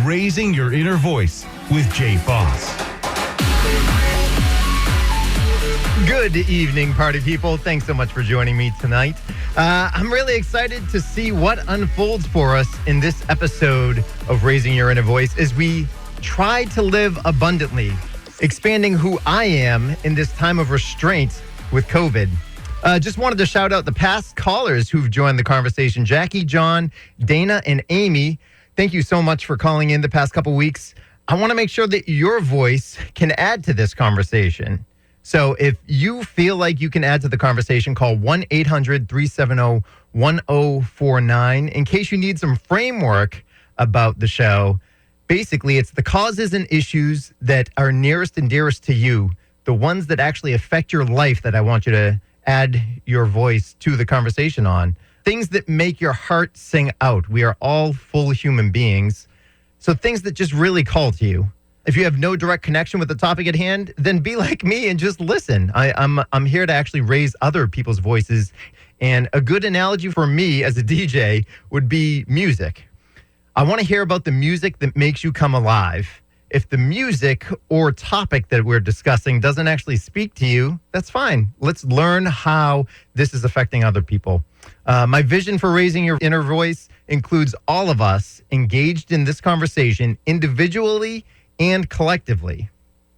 Raising Your Inner Voice with Jay Foss. Good evening, party people. Thanks so much for joining me tonight. I'm really excited to see what unfolds for us in this episode of Raising Your Inner Voice as we try to live abundantly, expanding who I am in this time of restraint with COVID. Just wanted to shout out the past callers who've joined the conversation. Jackie, John, Dana, and Amy. Thank you so much for calling in the past couple weeks. I want to make sure that your voice can add to this conversation. So if you feel like you can add to the conversation, call 1-800-370-1049. In case you need some framework about the show, basically it's the causes and issues that are nearest and dearest to you, the ones that actually affect your life that I want you to add your voice to the conversation on. Things that make your heart sing out. We are all full human beings. So things that just really call to you. If you have no direct connection with the topic at hand, then be like me and just listen. I'm here to actually raise other people's voices. And a good analogy for me as a DJ would be music. I want to hear about the music that makes you come alive. If the music or topic that we're discussing doesn't actually speak to you, that's fine. Let's learn how this is affecting other people. My vision for Raising Your Inner Voice includes all of us engaged in this conversation individually and collectively.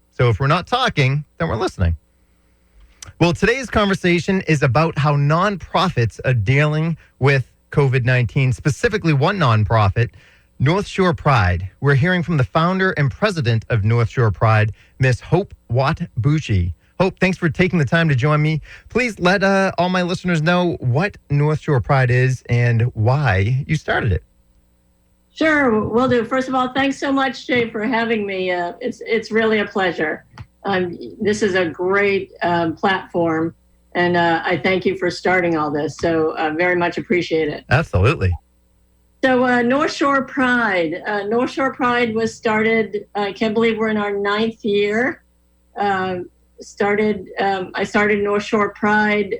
So if we're not talking, then we're listening. Well, today's conversation is about how nonprofits are dealing with COVID-19, specifically one nonprofit, North Shore Pride. We're hearing from the founder and president of North Shore Pride, Miss Hope Watt-Bucci. Hope, thanks for taking the time to join me. Please let all my listeners know what North Shore Pride is and why you started it. Sure, will do. First of all, thanks so much, Jay, for having me. It's really a pleasure. This is a great platform, and I thank you for starting all this. So very much appreciate it. Absolutely. So North Shore Pride. North Shore Pride was started, I can't believe we're in our 9th year. I started North Shore Pride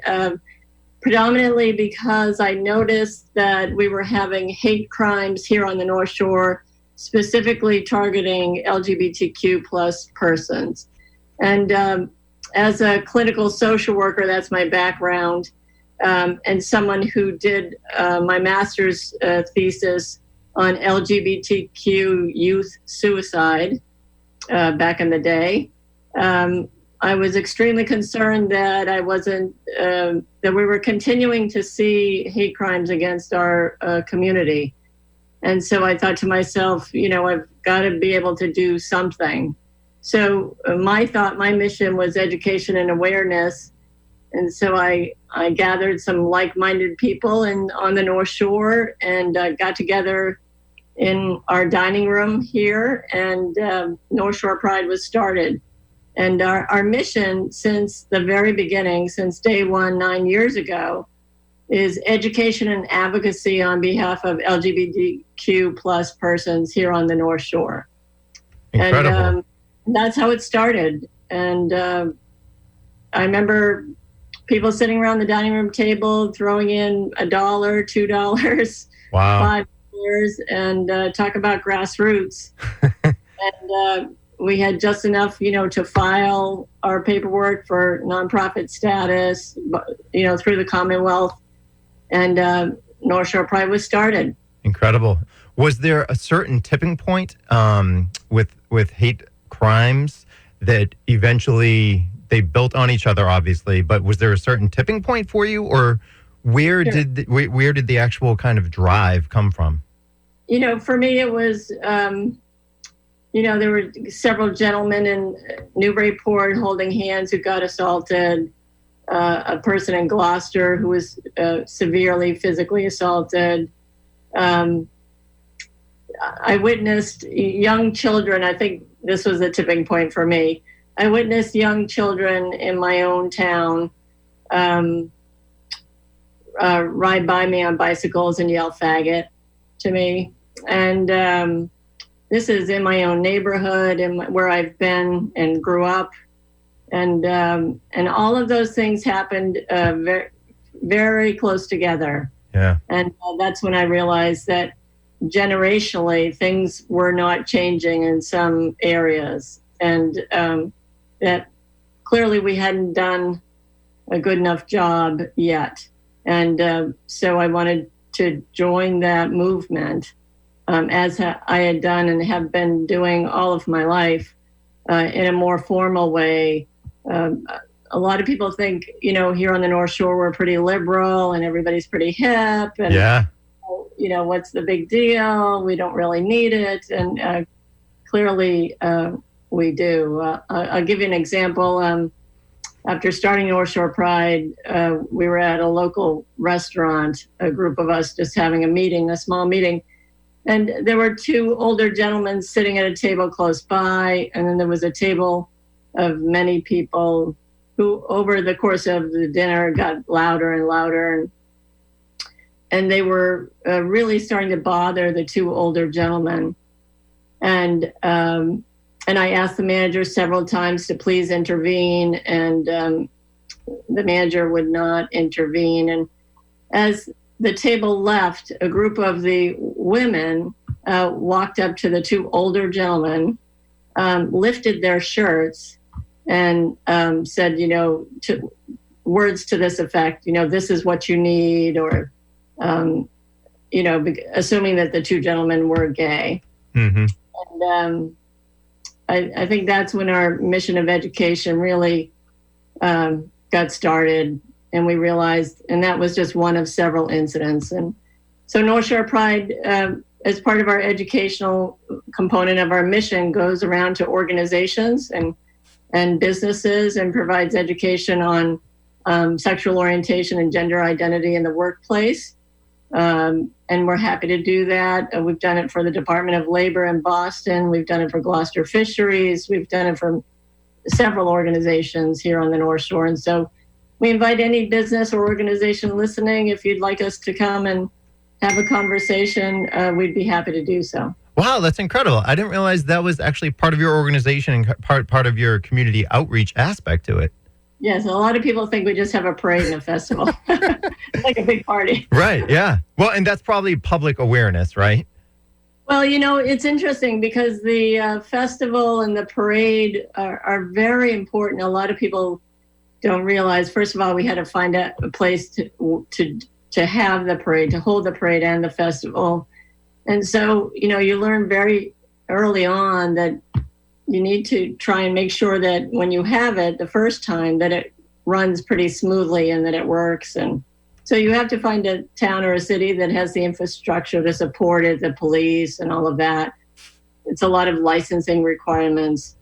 predominantly because I noticed that we were having hate crimes here on the North Shore, specifically targeting LGBTQ plus persons. And as a clinical social worker, that's my background, and someone who did my master's thesis on LGBTQ youth suicide back in the day. I was extremely concerned that that we were continuing to see hate crimes against our community. And so I thought to myself, I've got to be able to do something. So my mission was education and awareness. And so I gathered some like-minded people on the North Shore and got together in our dining room here, and North Shore Pride was started. And our mission since the very beginning, since day one, 9 years ago, is education and advocacy on behalf of LGBTQ plus persons here on the North Shore. Incredible. And that's how it started. And I remember people sitting around the dining room table throwing in $1, $2, Wow. $5, and talk about grassroots. And we had just enough, to file our paperwork for nonprofit status, through the Commonwealth, and North Shore Pride was started. Incredible. Was there a certain tipping point with hate crimes that eventually they built on each other, obviously, but was there a certain tipping point for you, or where Sure. did the actual kind of drive come from? For me, it was, there were several gentlemen in Newburyport holding hands who got assaulted, a person in Gloucester who was severely physically assaulted. I witnessed young children. I think this was the tipping point for me. I witnessed young children in my own town ride by me on bicycles and yell faggot to me. And this is in my own neighborhood and where I've been and grew up. And all of those things happened very, very close together. Yeah. And that's when I realized that generationally, things were not changing in some areas, and that clearly we hadn't done a good enough job yet. And so I wanted to join that movement, as I had done and have been doing all of my life, in a more formal way. A lot of people think, here on the North Shore, we're pretty liberal and everybody's pretty hip. And, what's the big deal? We don't really need it. And clearly we do. I'll give you an example. After starting North Shore Pride, we were at a local restaurant, a group of us just having a small meeting. And there were two older gentlemen sitting at a table close by. And then there was a table of many people who, over the course of the dinner, got louder and louder. And they were really starting to bother the two older gentlemen. And I asked the manager several times to please intervene, and the manager would not intervene. And as the table left, a group of the women walked up to the two older gentlemen, lifted their shirts, and said, words to this effect, this is what you need, or, assuming that the two gentlemen were gay. Mm-hmm. And I think that's when our mission of education really got started, and we realized, and that was just one of several incidents. And so North Shore Pride, as part of our educational component of our mission, goes around to organizations and businesses and provides education on sexual orientation and gender identity in the workplace. And we're happy to do that. We've done it for the Department of Labor in Boston. We've done it for Gloucester Fisheries. We've done it for several organizations here on the North Shore. And so we invite any business or organization listening, if you'd like us to come and have a conversation, we'd be happy to do so. Wow, that's incredible. I didn't realize that was actually part of your organization and part of your community outreach aspect to it. Yes, a lot of people think we just have a parade and a festival. It's like a big party. Right, yeah. Well, and that's probably public awareness, right? Well, it's interesting because the festival and the parade are very important. A lot of people don't realize, first of all, we had to find a place to have the parade, to hold the parade and the festival. And so, you learn very early on that you need to try and make sure that when you have it the first time, that it runs pretty smoothly and that it works. And so you have to find a town or a city that has the infrastructure to support it, the police and all of that. It's a lot of licensing requirements.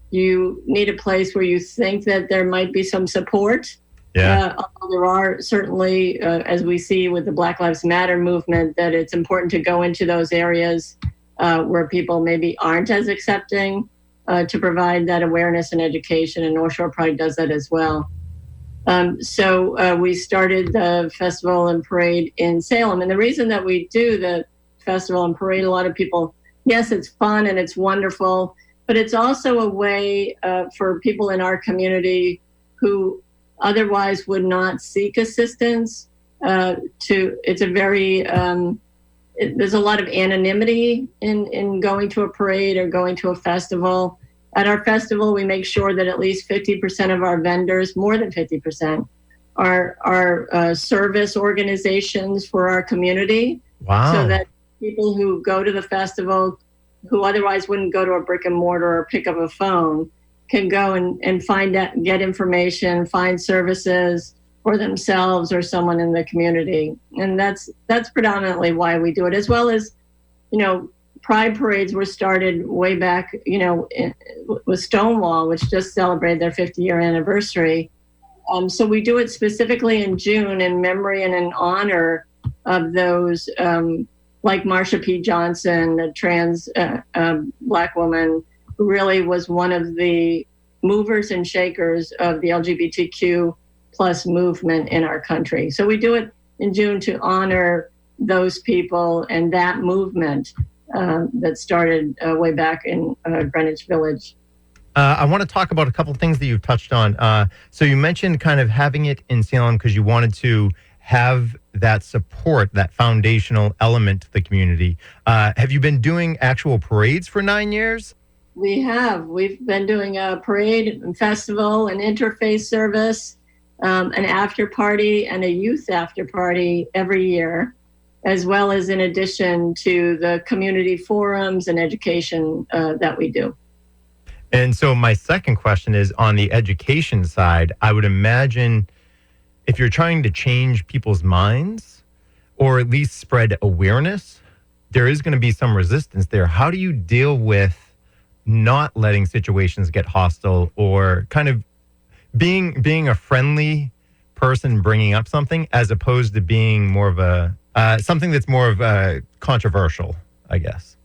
You need a place where you think that there might be some support. Yeah. There are certainly, as we see with the Black Lives Matter movement, that it's important to go into those areas where people maybe aren't as accepting, to provide that awareness and education, and North Shore Pride does that as well. So we started the festival and parade in Salem, and the reason that we do the festival and parade, a lot of people, yes, it's fun and it's wonderful, but it's also a way for people in our community who otherwise would not seek assistance. It's a very there's a lot of anonymity in going to a parade or going to a festival. At our festival, we make sure that at least 50% of our vendors, more than 50%, are service organizations for our communget Wow. So that people who go to the festival, who otherwise wouldn't go to a brick and mortar or pick up a phone, can go and find out, get information, find services for themselves or someone in the community. And that's predominantly why we do it, as well as, Pride parades were started way back, with Stonewall, which just celebrated their 50-year anniversary. So we do it specifically in June in memory and in honor of those, like Marsha P. Johnson, a trans Black woman who really was one of the movers and shakers of the LGBTQ plus movement in our country. So we do it in June to honor those people and that movement that started way back in Greenwich Village. I want to talk about a couple of things that you've touched on. So you mentioned kind of having it in Salem because you wanted to have that support, that foundational element to the community. Have you been doing actual parades for 9 years? We have. We've been doing a parade and festival, an interfaith service, an after party, and a youth after party every year, as well as in addition to the community forums and education that we do. And so my second question is on the education side. I would imagine if you're trying to change people's minds or at least spread awareness, there is going to be some resistance there. How do you deal with not letting situations get hostile or kind of being a friendly person bringing up something as opposed to being more of a something that's more of a controversial, I guess?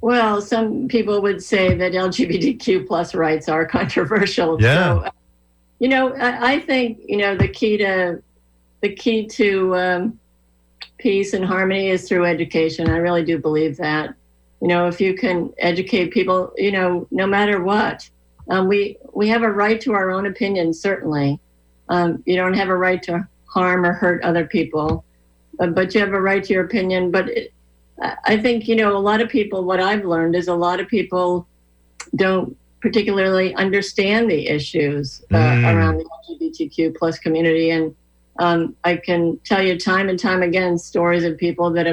Well, some people would say that LGBTQ plus rights are controversial. Yeah. So, I think, the key to peace and harmony is through education. I really do believe that. If you can educate people, no matter what, we have a right to our own opinion, certainly. You don't have a right to harm or hurt other people, but you have a right to your opinion. But I think, a lot of people, what I've learned is a lot of people don't particularly understand the issues around the LGBTQ plus community. And I can tell you time and time again stories of people that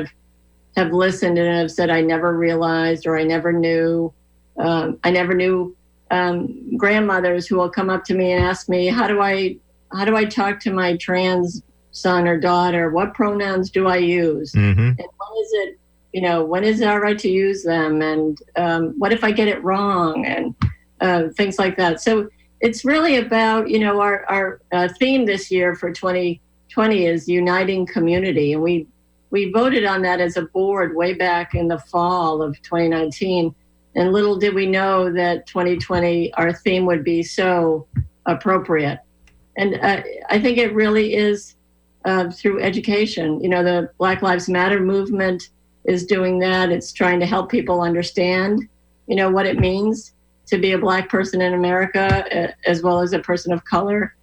have listened and have said, I never realized, or I never knew. I never knew grandmothers who will come up to me and ask me, how do I talk to my trans son or daughter? What pronouns do I use? Mm-hmm. And when is it all right to use them? And what if I get it wrong? And things like that. So it's really about, our theme this year for 2020 is uniting community. And we voted on that as a board way back in the fall of 2019. And little did we know that 2020, our theme would be so appropriate. And I think it really is through education. The Black Lives Matter movement is doing that. It's trying to help people understand, what it means to be a Black person in America, as well as a person of color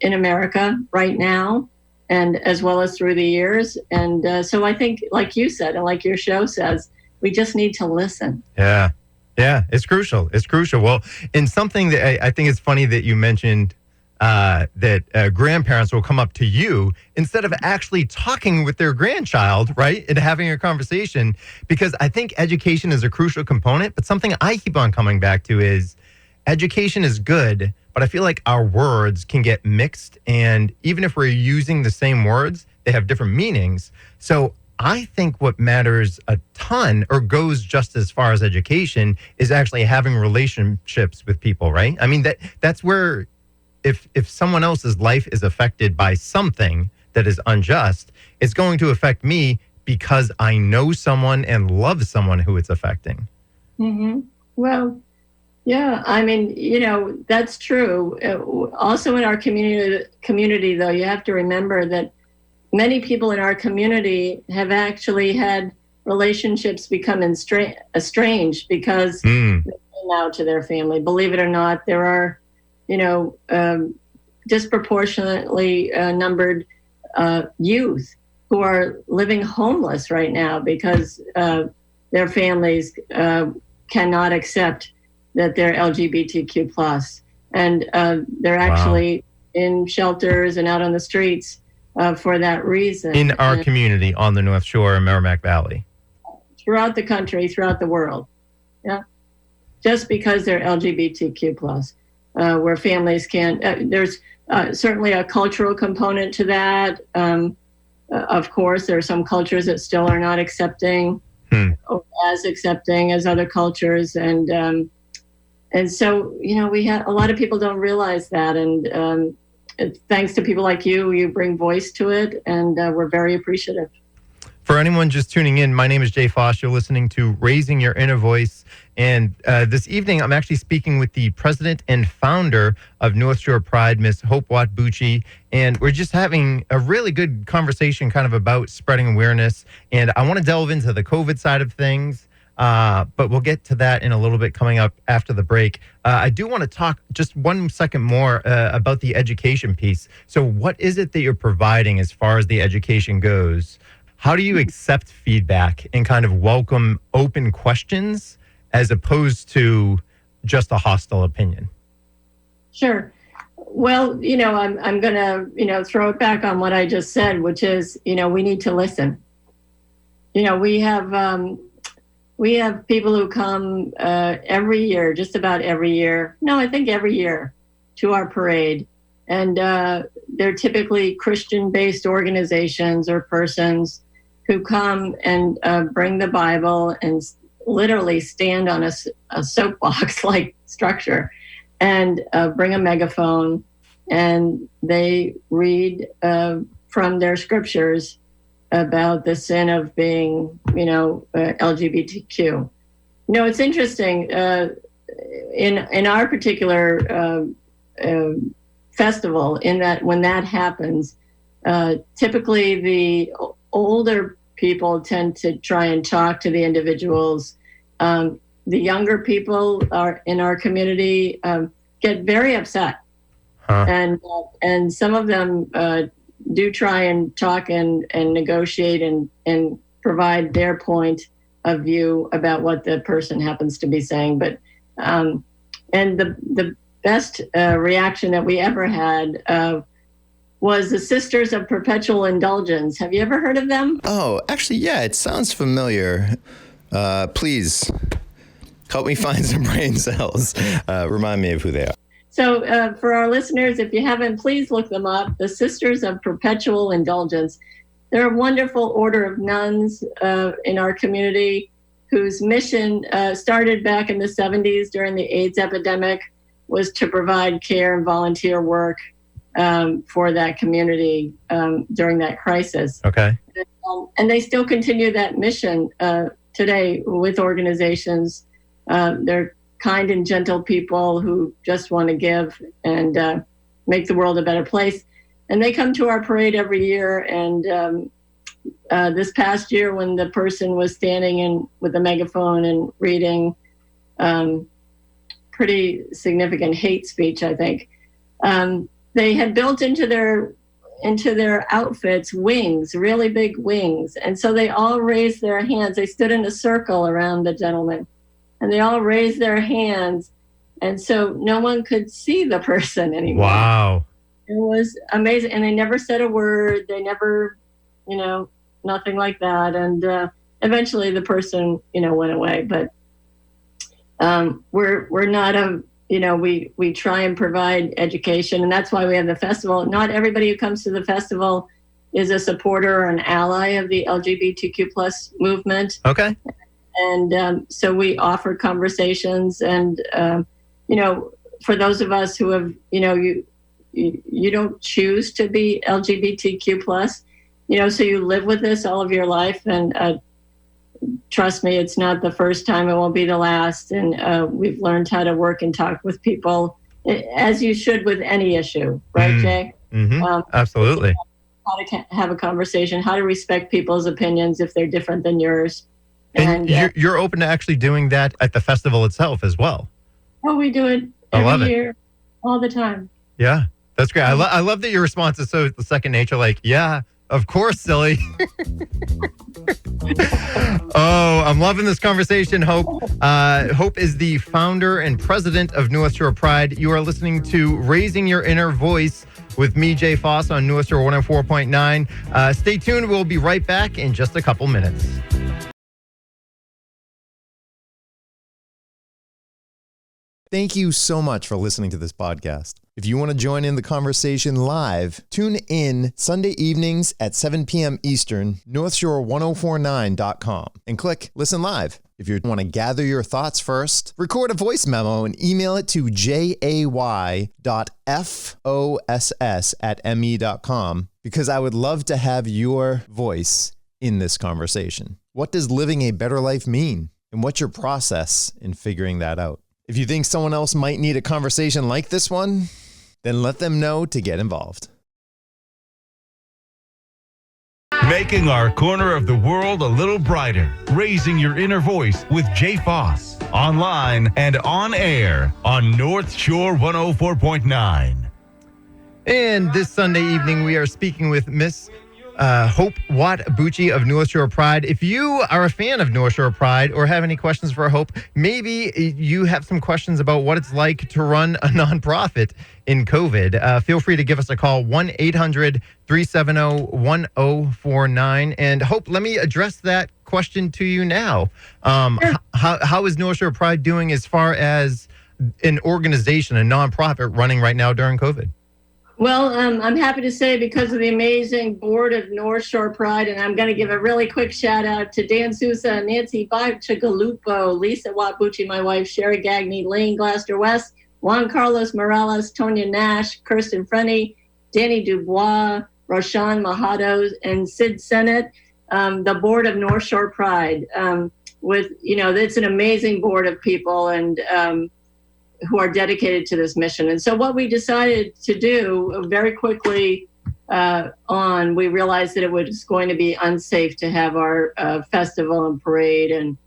in America right now, and as well as through the years. And so I think, like you said, and like your show says, we just need to listen. Yeah, it's crucial. It's crucial. Well, in something that I think it's funny that you mentioned that grandparents will come up to you instead of actually talking with their grandchild, right, and having a conversation, because I think education is a crucial component. But something I keep on coming back to is education is good, but I feel like our words can get mixed. And even if we're using the same words, they have different meanings. So I think what matters a ton, or goes just as far as education, is actually having relationships with people, right? I mean, that's where if someone else's life is affected by something that is unjust, it's going to affect me because I know someone and love someone who it's affecting. Mm-hmm. Well, yeah, I mean, that's true. Also in our community, though, you have to remember that many people in our community have actually had relationships become estranged because they came out to their family. Believe it or not, there are disproportionately numbered youth who are living homeless right now because their families cannot accept that they're LGBTQ plus, and they're actually in shelters and out on the streets for that reason. In our community on the North Shore of Merrimack Valley. Throughout the country, throughout the world. Yeah. Just because they're LGBTQ plus. Where families can't, there's certainly a cultural component to that. Of course, there are some cultures that still are not accepting, or as accepting as other cultures. And so, we have a lot of people don't realize that. And thanks to people like you bring voice to it. And we're very appreciative. For anyone just tuning in, my name is Jay Foss. You're listening to Raising Your Inner Voice. And this evening, I'm actually speaking with the president and founder of North Shore Pride, Miss Hope Watt-Bucci. And we're just having a really good conversation kind of about spreading awareness. And I want to delve into the COVID side of things. but we'll get to that in a little bit coming up after the break. I do want to talk just 1 second more about the education piece. So what is it that you're providing as far as the education goes? How do you accept feedback and kind of welcome open questions as opposed to just a hostile opinion? Sure. Well, I'm going to, throw it back on what I just said, which is, we need to listen. We have people who come every year, just about every year. No, I think every year to our parade. And they're typically Christian-based organizations or persons who come and bring the Bible and literally stand on a soapbox-like structure and bring a megaphone, and they read from their scriptures about the sin of being, LGBTQ. It's interesting. In our particular festival, in that when that happens, typically the older people tend to try and talk to the individuals. The younger people are in our community get very upset, and some of them do try and talk and negotiate and provide their point of view about what the person happens to be saying. But and the best reaction that we ever had was the Sisters of Perpetual Indulgence. Have you ever heard of them? Oh, actually, yeah, it sounds familiar. Please help me find some brain cells. Remind me of who they are. So for our listeners, if you haven't, please look them up. The Sisters of Perpetual Indulgence. They're a wonderful order of nuns in our community whose mission started back in the 70s during the AIDS epidemic, was to provide care and volunteer work for that community during that crisis. Okay. And they still continue that mission today with organizations. They're kind and gentle people who just want to give and make the world a better place. And they come to our parade every year. And this past year, when the person was standing with a megaphone and reading pretty significant hate speech, I think, they had built into their outfits wings, really big wings. And so they all raised their hands. They stood in a circle around the gentleman, and they all raised their hands. And so no one could see the person anymore. Wow. It was amazing. And they never said a word. They never, nothing like that. And eventually the person, went away. But we're not we try and provide education, and that's why we have the festival. Not everybody who comes to the festival is a supporter or an ally of the LGBTQ plus movement. Okay. And so we offer conversations, and for those of us who have, you don't choose to be LGBTQ plus, so you live with this all of your life, and trust me, it's not the first time, it won't be the last. And we've learned how to work and talk with people, as you should with any issue, right, Jay? Mm-hmm. Absolutely. How to have a conversation, how to respect people's opinions if they're different than yours. And you're open to actually doing that at the festival itself as well. Oh, we do it every year, all the time. Yeah, that's great. I love that your response is so second nature, like, yeah, of course, silly. Oh, I'm loving this conversation, Hope. Hope is the founder and president of North Shore Pride. You are listening to Raising Your Inner Voice with me, Jay Foss, on North Shore 104.9. Stay tuned. We'll be right back in just a couple minutes. Thank you so much for listening to this podcast. If you want to join in the conversation live, tune in Sunday evenings at 7 p.m. Eastern, northshore1049.com, and click Listen Live. If you want to gather your thoughts first, record a voice memo and email it to jay.foss@me.com, because I would love to have your voice in this conversation. What does living a better life mean? And what's your process in figuring that out? If you think someone else might need a conversation like this one, then let them know to get involved. Making our corner of the world a little brighter. Raising your inner voice with Jay Foss. Online and on air on North Shore 104.9. And this Sunday evening, we are speaking with Miss Hope Watt-Bucci of North Shore Pride. If you are a fan of North Shore Pride or have any questions for Hope, maybe you have some questions about what it's like to run a nonprofit in COVID, feel free to give us a call, 1-800-370-1049. And Hope, let me address that question to you now. How is North Shore Pride doing as far as an organization, a nonprofit running right now during COVID? Well, I'm happy to say because of the amazing board of North Shore Pride, and I'm going to give a really quick shout out to Dan Sousa, Nancy Bachagalupo, Lisa Watt-Bucci, my wife, Sherry Gagney, Lane Glaster West, Juan Carlos Morales, Tonya Nash, Kirsten Frenny, Danny Dubois, Roshan Mahados, and Sid Sennett, the board of North Shore Pride. It's an amazing board of people and who are dedicated to this mission. And so what we decided to do very quickly we realized that it was going to be unsafe to have our festival and parade and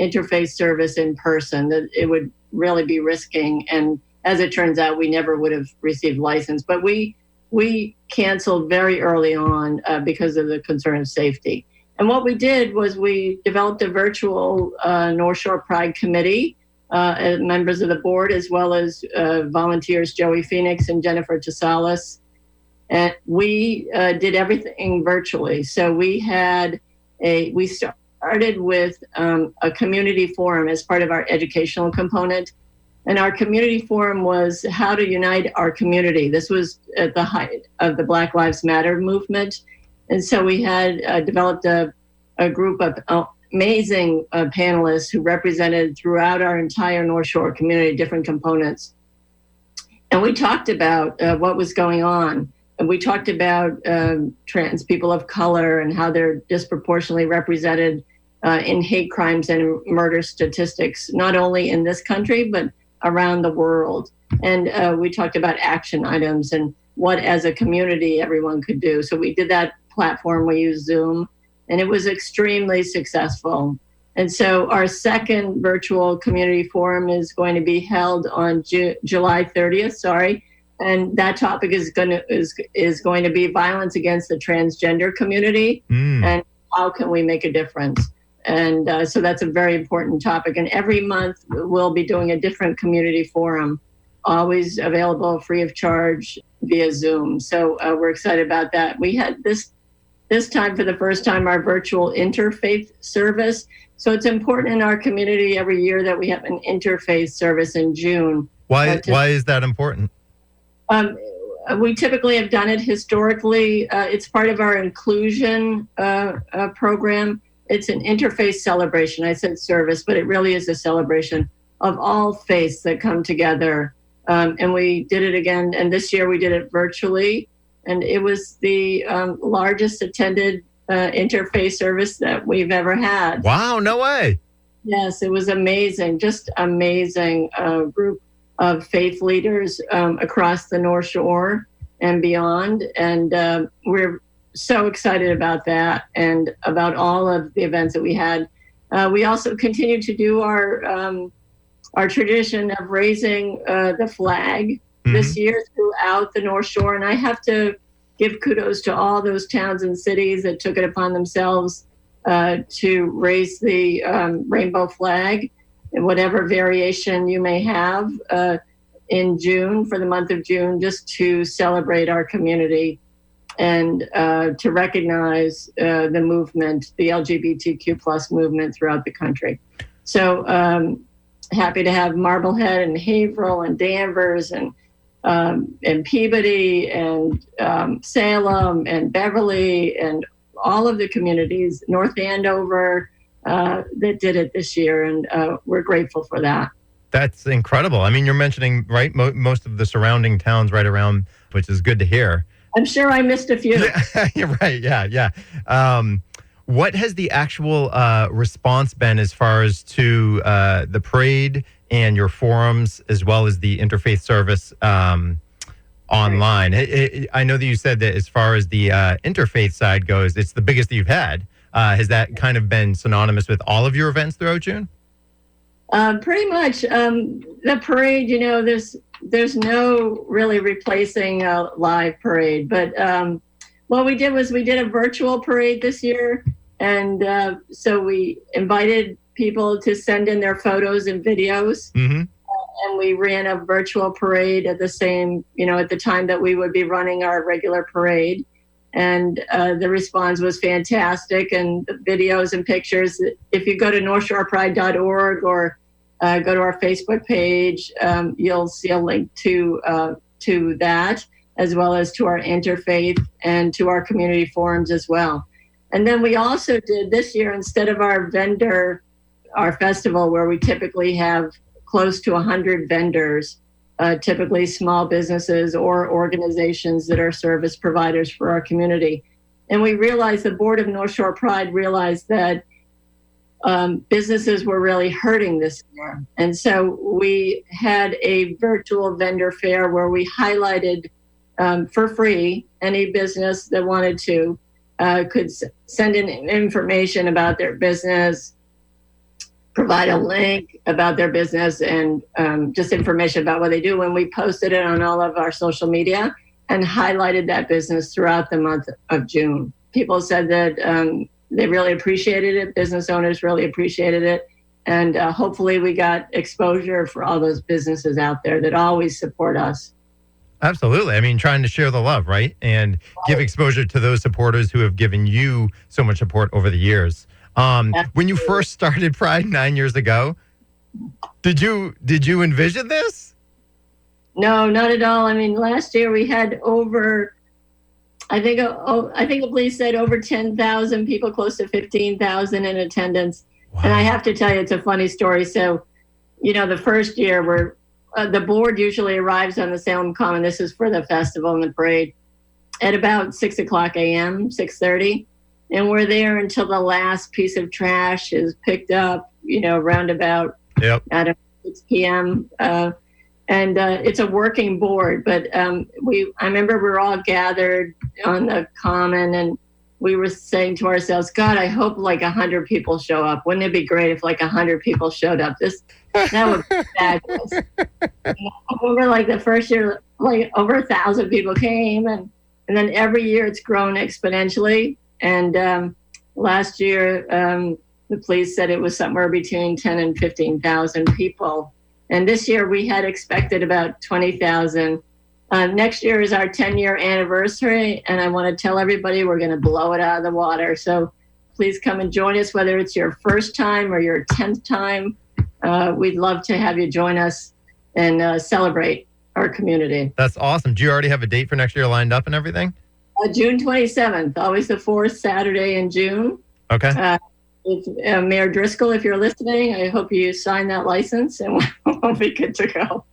interfaith service in person, that it would really be risking. And as it turns out, we never would have received license. But we canceled very early on because of the concern of safety. And what we did was we developed a virtual North Shore Pride committee, members of the board, as well as volunteers, Joey Phoenix and Jennifer Tesalis. And we did everything virtually. So we started with a community forum as part of our educational component. And our community forum was how to unite our community. This was at the height of the Black Lives Matter movement. And so we had developed a group of amazing panelists who represented throughout our entire North Shore community, different components. And we talked about what was going on. And we talked about trans people of color and how they're disproportionately represented in hate crimes and murder statistics, not only in this country, but around the world. And we talked about action items and what as a community everyone could do. So we did that platform. We used Zoom. And it was extremely successful. And so our second virtual community forum is going to be held on July 30th, And that topic is going to be violence against the transgender community and how can we make a difference. And so that's a very important topic. And every month we'll be doing a different community forum, always available free of charge via Zoom. So we're excited about that. We had this time, for the first time, our virtual interfaith service. So it's important in our community every year that we have an interfaith service in June. Why is that important? We typically have done it historically. It's part of our inclusion program. It's an interfaith celebration. I said service, but it really is a celebration of all faiths that come together. And we did it again. And this year we did it virtually. And it was the largest attended interfaith service that we've ever had. Wow, no way. Yes, it was amazing. Just amazing group of faith leaders across the North Shore and beyond. And we're so excited about that and about all of the events that we had. We also continue to do our tradition of raising the flag this year throughout the North Shore. And I have to give kudos to all those towns and cities that took it upon themselves to raise the rainbow flag in whatever variation you may have in June, for the month of June, just to celebrate our community and to recognize the movement, the LGBTQ plus movement throughout the country. So happy to have Marblehead and Haverhill and Danvers and Peabody and Salem and Beverly and all of the communities, North Andover, that did it this year. And we're grateful for that. That's incredible. I mean, you're mentioning, right, most of the surrounding towns right around, which is good to hear. I'm sure I missed a few. You're right. Yeah. What has the actual response been as far as to the parade and your forums, as well as the interfaith service? online. I know that you said that as far as the interfaith side goes, it's the biggest that you've had. Has that kind of been synonymous with all of your events throughout June? Pretty much. The parade, there's no really replacing a live parade. But what we did was we did a virtual parade this year. And so we invited people to send in their photos and videos. Mm-hmm. And we ran a virtual parade at the same, at the time that we would be running our regular parade. And the response was fantastic. And the videos and pictures, if you go to northshorepride.org or go to our Facebook page, you'll see a link to that, as well as to our interfaith and to our community forums as well. And then we also did this year, instead of our festival, where we typically have close to 100 vendors, typically small businesses or organizations that are service providers for our community. And we realized, the board of North Shore Pride realized that businesses were really hurting this year. And so we had a virtual vendor fair where we highlighted for free any business that wanted to could send in information about their business, provide a link about their business, and just information about what they do. When we posted it on all of our social media and highlighted that business throughout the month of June. People said that they really appreciated it. Business owners really appreciated it. And hopefully we got exposure for all those businesses out there that always support us. Absolutely. I mean, trying to share the love, right? And give exposure to those supporters who have given you so much support over the years. When you first started Pride 9 years ago, did you envision this? No, not at all. I mean, last year we had over, I think the police said over 10,000 people, close to 15,000 in attendance. Wow. And I have to tell you, it's a funny story. So, the first year the board usually arrives on the Salem Common. This is for the festival and the parade at about 6 o'clock a.m., 6:30. And we're there until the last piece of trash is picked up, around about at 6 p.m. And it's a working board. But I remember we were all gathered on the common, and we were saying to ourselves, God, I hope like 100 people show up. Wouldn't it be great if like 100 people showed up? That would be fabulous. I remember like the first year, like over 1,000 people came, and then every year it's grown exponentially. And last year, the police said it was somewhere between 10 and 15,000 people. And this year we had expected about 20,000. Next year is our 10-year anniversary, and I want to tell everybody we're going to blow it out of the water. So please come and join us, whether it's your first time or your 10th time. We'd love to have you join us and celebrate our community. That's awesome. Do you already have a date for next year lined up and everything? June 27th, always the fourth Saturday in June. Okay. Mayor Driscoll, if you're listening, I hope you sign that license and we'll be good to go.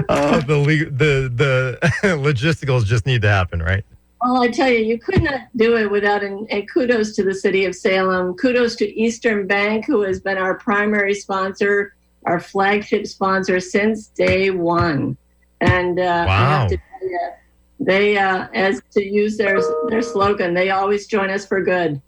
The logisticals just need to happen, right? Well, I tell you, you could not do it without and kudos to the city of Salem. Kudos to Eastern Bank, who has been our primary sponsor, our flagship sponsor since day one. And wow. I have to tell you, they, as to use their slogan, they always join us for good.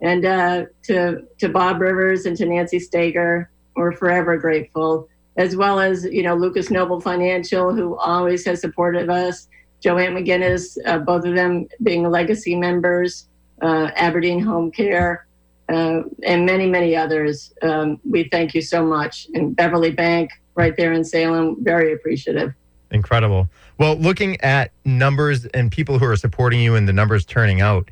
And to Bob Rivers and to Nancy Stager, we're forever grateful. As well as, Lucas Noble Financial, who always has supported us. Joanne McGinnis, both of them being legacy members, Aberdeen Home Care, and many, many others. We thank you so much. And Beverly Bank right there in Salem, very appreciative. Incredible. Well, looking at numbers and people who are supporting you and the numbers turning out,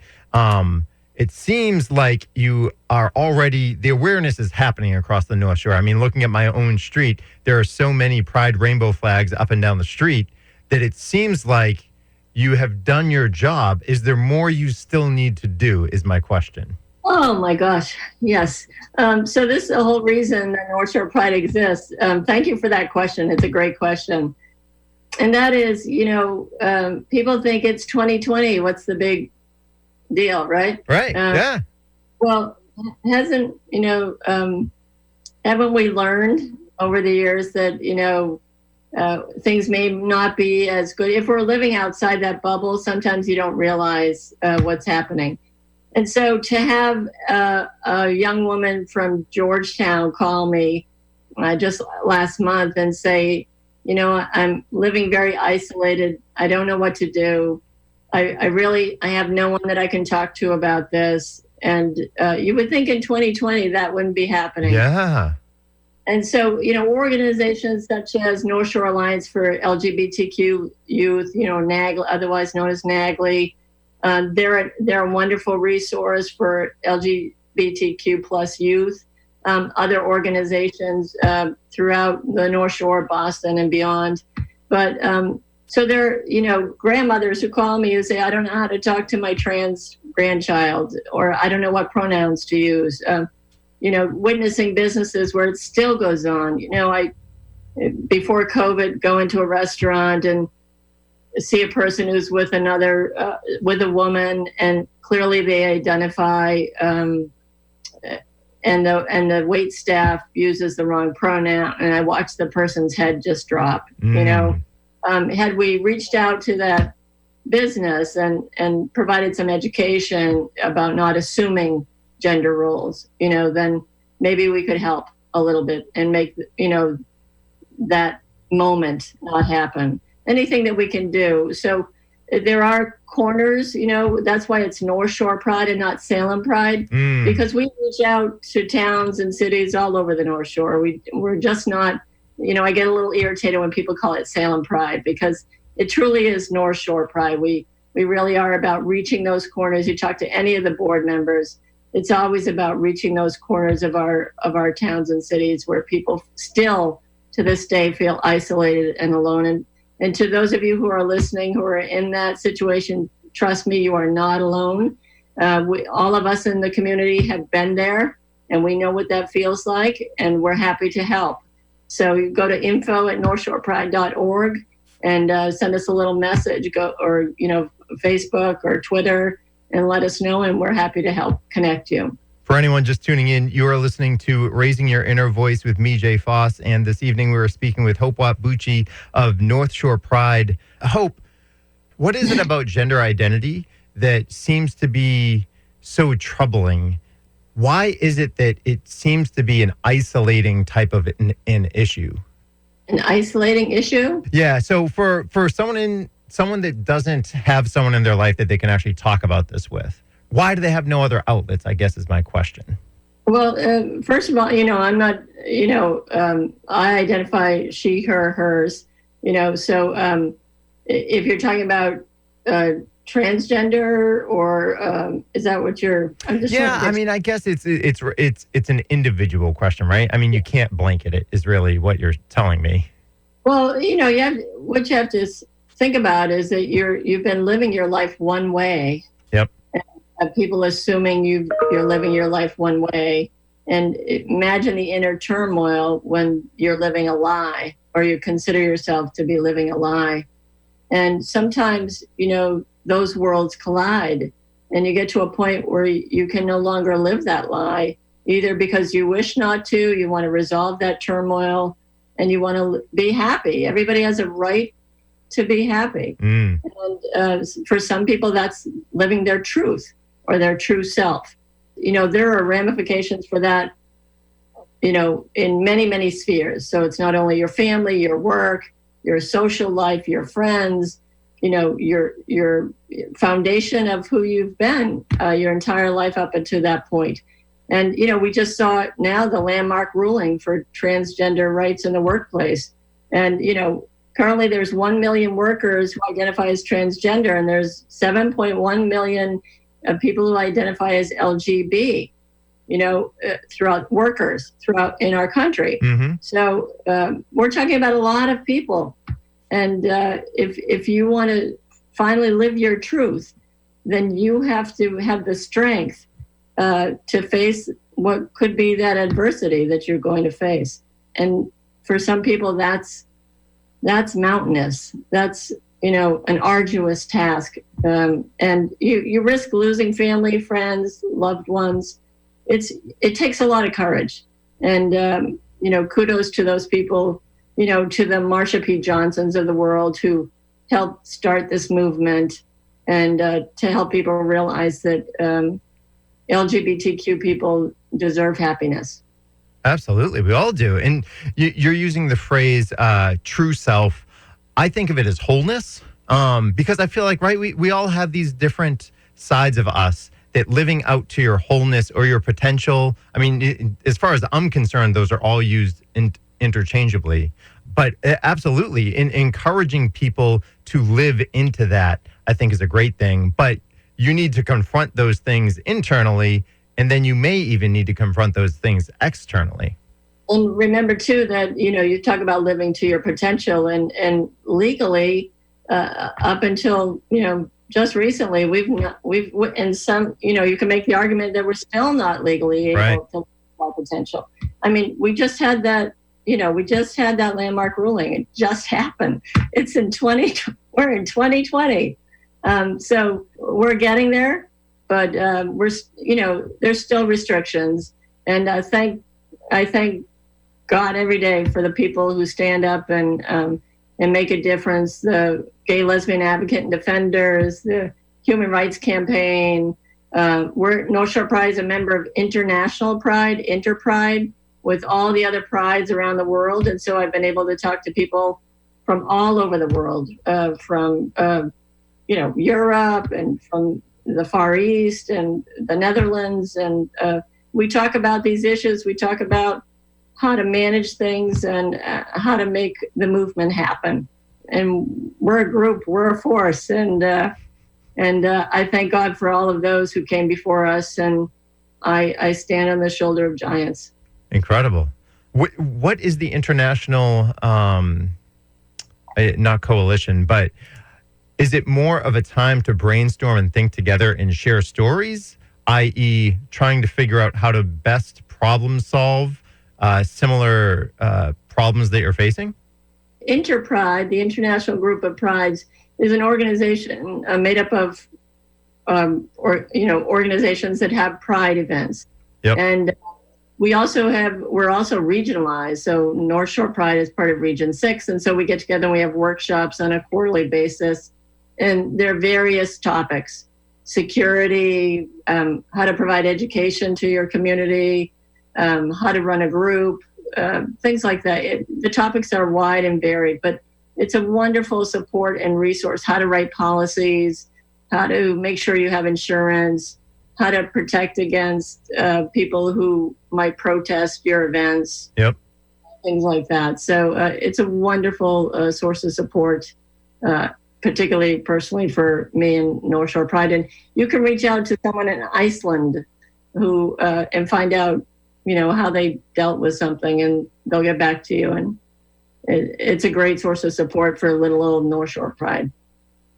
it seems like you are already, the awareness is happening across the North Shore. I mean, looking at my own street, there are so many Pride rainbow flags up and down the street that it seems like you have done your job. Is there more you still need to do, is my question. Oh my gosh, yes. So this is the whole reason that North Shore Pride exists. Thank you for that question. It's a great question. And that is, people think it's 2020. What's the big deal, right? Right, yeah. Well, haven't we learned over the years that, things may not be as good. If we're living outside that bubble, sometimes you don't realize what's happening. And so to have a young woman from Georgetown call me just last month and say, I'm living very isolated. I don't know what to do. I have no one that I can talk to about this. And you would think in 2020 that wouldn't be happening. Yeah. And so, organizations such as North Shore Alliance for LGBTQ Youth, NAGLY, otherwise known as NAGLY, they're a wonderful resource for LGBTQ plus youth. Other organizations throughout the North Shore, Boston, and beyond. But so there are, grandmothers who call me and say, I don't know how to talk to my trans grandchild, or I don't know what pronouns to use. Witnessing businesses where it still goes on. I before COVID, go into a restaurant and see a person who's with with a woman, and clearly they identify, and the wait staff uses the wrong pronoun, and I watch the person's head just drop. Had we reached out to that business and provided some education about not assuming gender roles, then maybe we could help a little bit and make, that moment not happen. Anything that we can do. So there are corners, that's why it's North Shore Pride and not Salem Pride, because we reach out to towns and cities all over the North Shore. We're just not, I get a little irritated when people call it Salem Pride, because it truly is North Shore Pride. We really are about reaching those corners. You talk to any of the board members, it's always about reaching those corners of our towns and cities where people still to this day feel isolated and alone. And to those of you who are listening, who are in that situation, trust me, you are not alone. All of us in the community have been there, and we know what that feels like, and we're happy to help. So you go to info@northshorepride.org and send us a little message, or Facebook or Twitter, and let us know, and we're happy to help connect you. For anyone just tuning in, you are listening to Raising Your Inner Voice with me, Jay Foss, and this evening we were speaking with Hope Watt-Bucci of North Shore Pride. Hope, what is it about gender identity that seems to be so troubling? Why is it that it seems to be an isolating type of an issue? An isolating issue? Yeah, so for someone that doesn't have someone in their life that they can actually talk about this with, why do they have no other outlets, I guess is my question. Well, first of all, I'm not, I identify she, her, hers, so if you're talking about transgender, or is that what you're, I'm just I guess it's an individual question, right? I mean, you can't blanket it is really what you're telling me. Well, what you have to think about is that you've been living your life one way. Yep. And people assuming you're living your life one way, and imagine the inner turmoil when you're living a lie, or you consider yourself to be living a lie. And sometimes, those worlds collide, and you get to a point where you can no longer live that lie, either because you wish not to, you want to resolve that turmoil, and you want to be happy. Everybody has a right to be happy. And for some people, that's living their truth or their true self. There are ramifications for that, in many, many spheres. So it's not only your family, your work, your social life, your friends, your foundation of who you've been your entire life up until that point. And, we just saw now the landmark ruling for transgender rights in the workplace. And, currently there's 1 million workers who identify as transgender, and there's 7.1 million people who identify as LGB, throughout in our country. Mm-hmm. So we're talking about a lot of people. And if you want to finally live your truth, then you have to have the strength to face what could be that adversity that you're going to face. And for some people, that's mountainous. That's, an arduous task. And you risk losing family, friends, loved ones. It takes a lot of courage. And, kudos to those people to the Marsha P. Johnsons of the world who helped start this movement, and to help people realize that LGBTQ people deserve happiness. Absolutely. We all do. And you're using the phrase true self. I think of it as wholeness, because I feel like, right, we all have these different sides of us that living out to your wholeness or your potential. I mean, as far as I'm concerned, those are all used interchangeably. But absolutely, encouraging people to live into that, I think, is a great thing. But you need to confront those things internally, and then you may even need to confront those things externally. And remember, too, that, you talk about living to your potential, and legally, up until, just recently, and some, you can make the argument that we're still not legally able to live our potential. I mean, we just had that landmark ruling. It just happened. We're in 2020. So we're getting there, but there's still restrictions. And I thank God every day for the people who stand up and make a difference. The Gay, Lesbian Advocate and Defenders, the Human Rights Campaign. North Shore Pride is a member of International Pride, Interpride, with all the other prides around the world. And so I've been able to talk to people from all over the world, from Europe and from the Far East and the Netherlands. And we talk about these issues. We talk about how to manage things and how to make the movement happen. And we're a group, we're a force. And I thank God for all of those who came before us. And I stand on the shoulder of giants. Incredible. What is the international, not coalition, but is it more of a time to brainstorm and think together and share stories, i.e. trying to figure out how to best problem solve similar problems that you're facing? Interpride, the International Group of Prides, is an organization made up of organizations that have pride events. Yep. And we're also regionalized. So North Shore Pride is part of Region 6. And so we get together and we have workshops on a quarterly basis. And there are various topics: security, how to provide education to your community, how to run a group, things like that. The topics are wide and varied, but it's a wonderful support and resource: how to write policies, how to make sure you have insurance, how to protect against people who might protest your events, things like that. So it's a wonderful source of support, particularly personally for me and North Shore Pride. And you can reach out to someone in Iceland who and find out, how they dealt with something, and they'll get back to you. And it's a great source of support for little old North Shore Pride.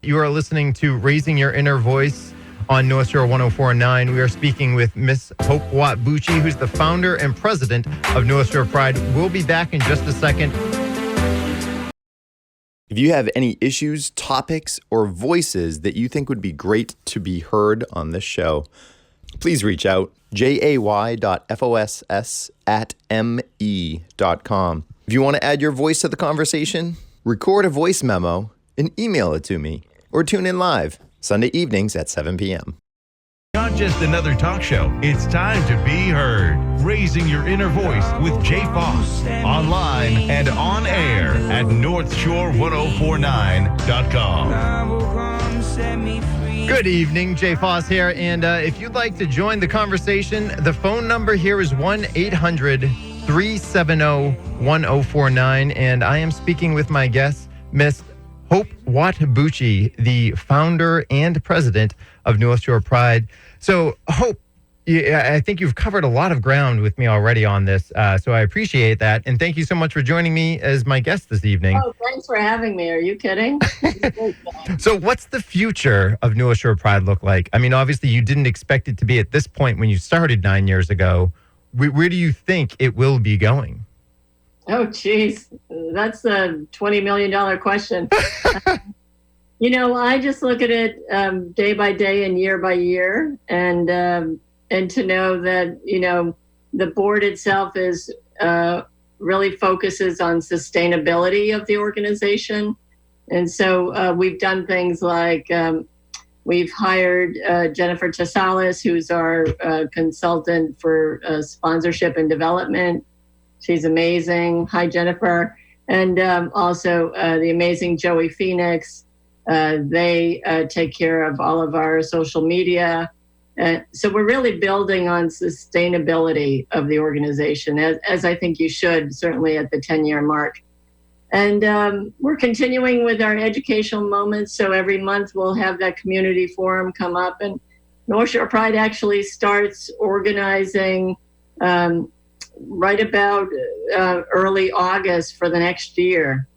You are listening to Raising Your Inner Voice on North Shore 104.9. We are speaking with Miss Hope Watt-Bucci, who's the founder and president of North Shore Pride. We'll be back in just a second. If you have any issues, topics, or voices that you think would be great to be heard on this show, please reach out, jay.foss@me.com. If you want to add your voice to the conversation, record a voice memo and email it to me, or tune in live Sunday evenings at 7 p.m. Not just another talk show. It's time to be heard. Raising Your Inner Voice with Jay Foss. Online and on air at NorthShore1049.com. Good evening, Jay Foss here. And if you'd like to join the conversation, the phone number here is 1-800-370-1049. And I am speaking with my guest, Miss Hope Watt-Bucci, the founder and president of North Shore Pride. So, Hope, I think you've covered a lot of ground with me already on this, so I appreciate that. And thank you so much for joining me as my guest this evening. Oh, thanks for having me. Are you kidding? So what's the future of North Shore Pride look like? I mean, obviously, you didn't expect it to be at this point when you started 9 years ago. Where do you think it will be going? Oh, geez. That's a $20 million question. I just look at it day by day and year by year. And to know that, the board itself is really focuses on sustainability of the organization. And so we've done things like we've hired Jennifer Tesalis, who's our consultant for sponsorship and development. She's amazing. Hi, Jennifer. And also the amazing Joey Phoenix. They take care of all of our social media. So we're really building on sustainability of the organization, as I think you should, certainly at the 10-year mark. And we're continuing with our educational moments. So every month we'll have that community forum come up. And North Shore Pride actually starts organizing right about early August for the next year.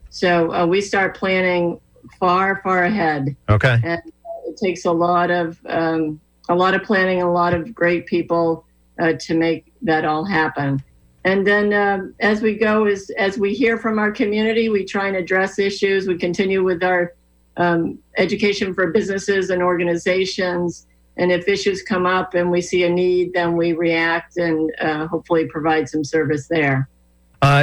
So we start planning far ahead. Okay. And it takes a lot of planning, a lot of great people to make that all happen. And then as we go, as we hear from our community, we try and address issues. We continue with our education for businesses and organizations. And if issues come up and we see a need, then we react and hopefully provide some service there.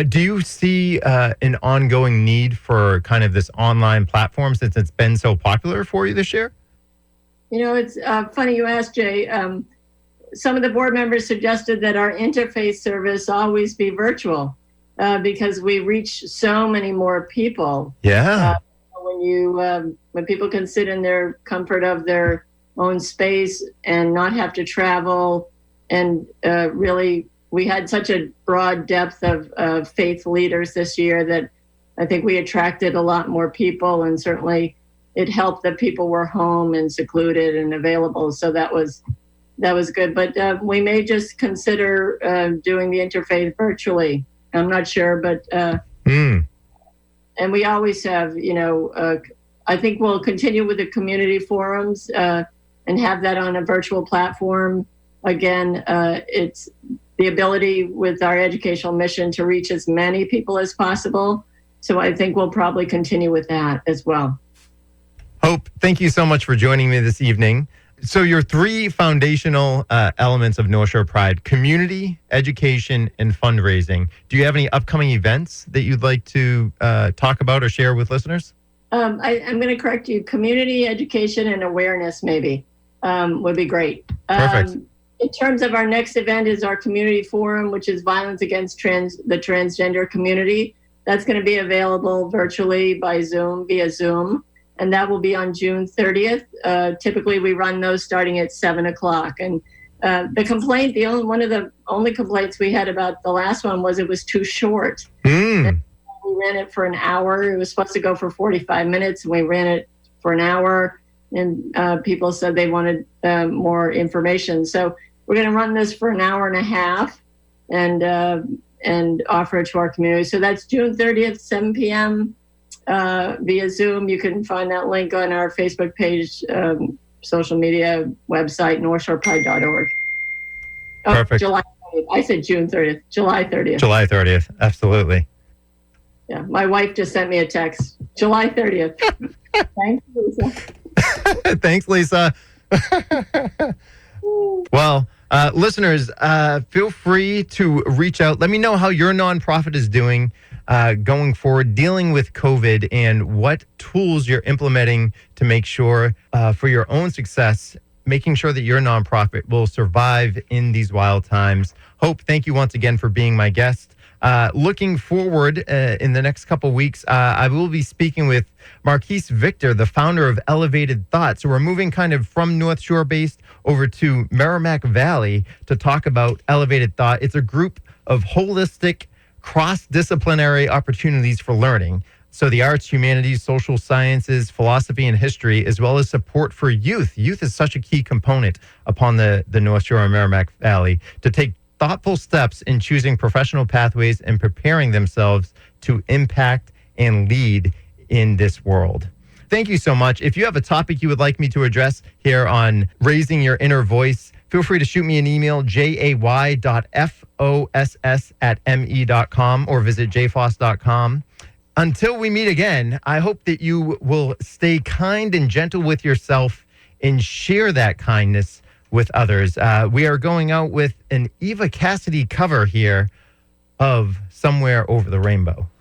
Do you see an ongoing need for kind of this online platform since it's been so popular for you this year? It's funny you asked, Jay. Some of the board members suggested that our interface service always be virtual because we reach so many more people. Yeah. When people can sit in their comfort of their own space and not have to travel, and really, we had such a broad depth of faith leaders this year that I think we attracted a lot more people, and certainly it helped that people were home and secluded and available. So that was good. But we may just consider doing the interfaith virtually. I'm not sure, but and we always have, I think we'll continue with the community forums and have that on a virtual platform. Again, it's the ability with our educational mission to reach as many people as possible. So I think we'll probably continue with that as well. Hope, thank you so much for joining me this evening. So your three foundational elements of North Shore Pride: community, education, and fundraising. Do you have any upcoming events that you'd like to talk about or share with listeners? I'm going to correct you. Community, education, and awareness maybe would be great. Perfect. In terms of our next event is our community forum, which is violence against the transgender community. That's going to be available virtually via Zoom. And that will be on June 30th. Typically, we run those starting at 7 o'clock. And one of the only complaints we had about the last one was it was too short. We ran it for an hour. It was supposed to go for 45 minutes, and we ran it for an hour. And people said they wanted more information. So we're going to run this for an hour and a half and offer it to our community. So that's June 30th, 7 p.m. Via Zoom. You can find that link on our Facebook page, social media website, northshorepride.org. Perfect. July 30th. I said June 30th. July 30th. July 30th. Absolutely. Yeah. My wife just sent me a text. July 30th. Thanks, Lisa. Thanks, Lisa. Well, listeners, feel free to reach out. Let me know how your nonprofit is doing going forward, dealing with COVID, and what tools you're implementing to make sure for your own success, making sure that your nonprofit will survive in these wild times. Hope, thank you once again for being my guest. Looking forward in the next couple weeks, I will be speaking with Marquise Victor, the founder of Elevated Thought. So we're moving kind of from North Shore based over to Merrimack Valley to talk about Elevated Thought. It's a group of holistic, cross-disciplinary opportunities for learning. So the arts, humanities, social sciences, philosophy, and history, as well as support for youth. Youth is such a key component upon the North Shore and Merrimack Valley to take thoughtful steps in choosing professional pathways and preparing themselves to impact and lead in this world. Thank you so much. If you have a topic you would like me to address here on Raising Your Inner Voice, feel free to shoot me an email, jay.foss@me.com, or visit jfoss.com. Until we meet again, I hope that you will stay kind and gentle with yourself and share that kindness with others. We are going out with an Eva Cassidy cover here of Somewhere Over the Rainbow.